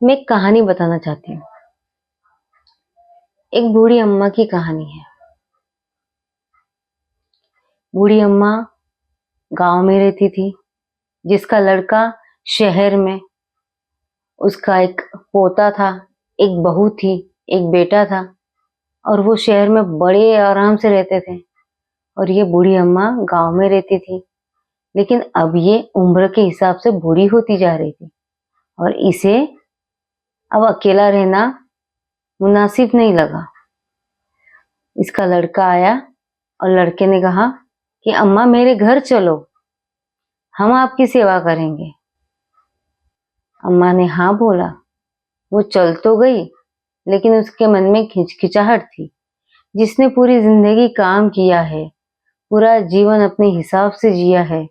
मैं एक कहानी बताना चाहती हूँ। एक बूढ़ी अम्मा की कहानी है। बूढ़ी अम्मा गांव में रहती थी, जिसका लड़का शहर में, उसका एक पोता था, एक बहू थी, एक बेटा था और वो शहर में बड़े आराम से रहते थे और ये बूढ़ी अम्मा गांव में रहती थी। लेकिन अब ये उम्र के हिसाब से बूढ़ी होती जा रही थी और इसे अब अकेला रहना मुनासिब नहीं लगा। इसका लड़का आया और लड़के ने कहा कि अम्मा मेरे घर चलो, हम आपकी सेवा करेंगे। अम्मा ने हाँ बोला। वो चल तो गई, लेकिन उसके मन में खिचखिचाहट थी। जिसने पूरी जिंदगी काम किया है, पूरा जीवन अपने हिसाब से जिया है,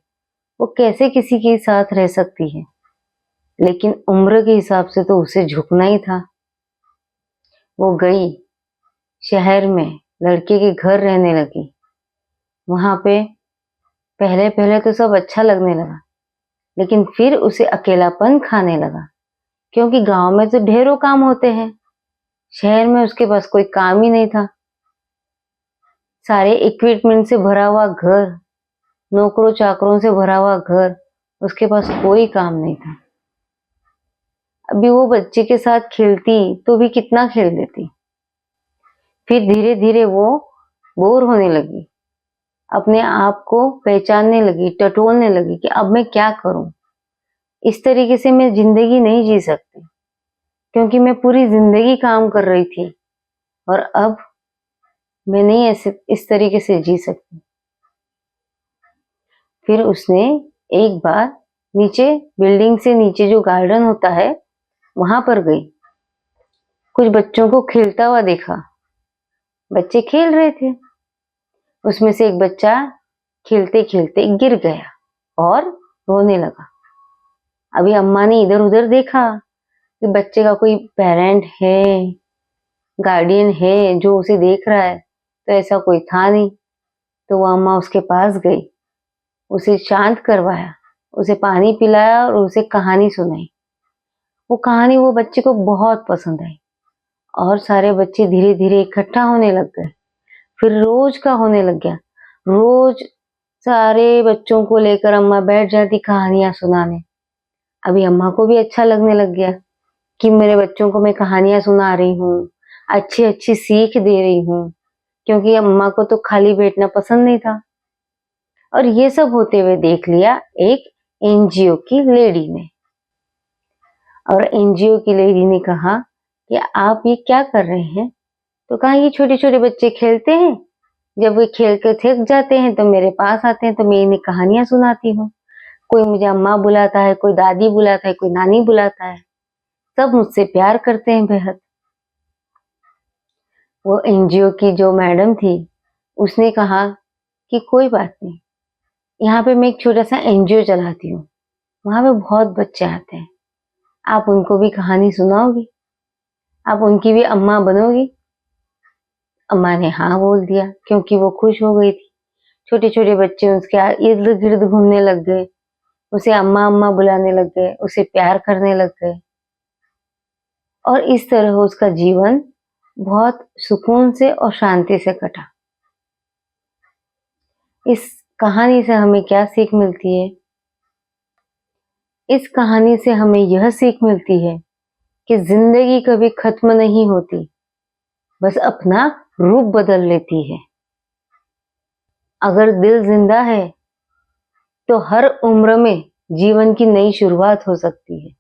वो कैसे किसी के साथ रह सकती है। लेकिन उम्र के हिसाब से तो उसे झुकना ही था। वो गई शहर में, लड़के के घर रहने लगी। वहां पे पहले पहले तो सब अच्छा लगने लगा, लेकिन फिर उसे अकेलापन खाने लगा, क्योंकि गांव में तो ढेरों काम होते हैं, शहर में उसके पास कोई काम ही नहीं था। सारे इक्विपमेंट से भरा हुआ घर, नौकरों चाकरों से भरा हुआ घर, उसके पास कोई काम नहीं था। अभी वो बच्चे के साथ खेलती तो भी कितना खेल लेती। फिर धीरे धीरे वो बोर होने लगी, अपने आप को पहचानने लगी, टटोलने लगी कि अब मैं क्या करूं। इस तरीके से मैं जिंदगी नहीं जी सकती, क्योंकि मैं पूरी जिंदगी काम कर रही थी और अब मैं नहीं ऐसे इस तरीके से जी सकती। फिर उसने एक बार नीचे, बिल्डिंग से नीचे जो गार्डन होता है, वहां पर गई। कुछ बच्चों को खेलता हुआ देखा। बच्चे खेल रहे थे, उसमें से एक बच्चा खेलते खेलते गिर गया और रोने लगा। अभी अम्मा ने इधर उधर देखा कि बच्चे का कोई पेरेंट है, गार्डियन है जो उसे देख रहा है, तो ऐसा कोई था नहीं। तो वो अम्मा उसके पास गई, उसे शांत करवाया, उसे पानी पिलाया और उसे कहानी सुनाई। वो कहानी वो बच्चे को बहुत पसंद आई और सारे बच्चे धीरे धीरे इकट्ठा होने लग गए। फिर रोज का होने लग गया। रोज सारे बच्चों को लेकर अम्मा बैठ जाती कहानियां सुनाने। अभी अम्मा को भी अच्छा लगने लग गया कि मेरे बच्चों को मैं कहानियां सुना रही हूँ, अच्छी अच्छी सीख दे रही हूँ, क्योंकि अम्मा को तो खाली बैठना पसंद नहीं था। और ये सब होते हुए देख लिया एक एनजीओ की लेडी ने। और एनजीओ की लेडी ने कहा कि आप ये क्या कर रहे हैं? तो कहा ये छोटे छोटे बच्चे खेलते हैं, जब वे खेल कर थक जाते हैं तो मेरे पास आते हैं, तो मैं इन्हें कहानियां सुनाती हूँ। कोई मुझे अम्मा बुलाता है, कोई दादी बुलाता है, कोई नानी बुलाता है, सब मुझसे प्यार करते हैं बेहद। वो एनजीओ की जो मैडम थी, उसने कहा कि कोई बात नहीं, यहाँ पे मैं एक छोटा सा एनजीओ चलाती हूँ, वहां पे बहुत बच्चे आते हैं, आप उनको भी कहानी सुनाओगी, आप उनकी भी अम्मा बनोगी? अम्मा ने हाँ बोल दिया, क्योंकि वो खुश हो गई थी। छोटे छोटे बच्चे उसके इर्द गिर्द घूमने लग गए, उसे अम्मा अम्मा बुलाने लग गए, उसे प्यार करने लग गए और इस तरह उसका जीवन बहुत सुकून से और शांति से कटा। इस कहानी से हमें क्या सीख मिलती है? इस कहानी से हमें यह सीख मिलती है कि जिंदगी कभी खत्म नहीं होती, बस अपना रूप बदल लेती है। अगर दिल जिंदा है तो हर उम्र में जीवन की नई शुरुआत हो सकती है।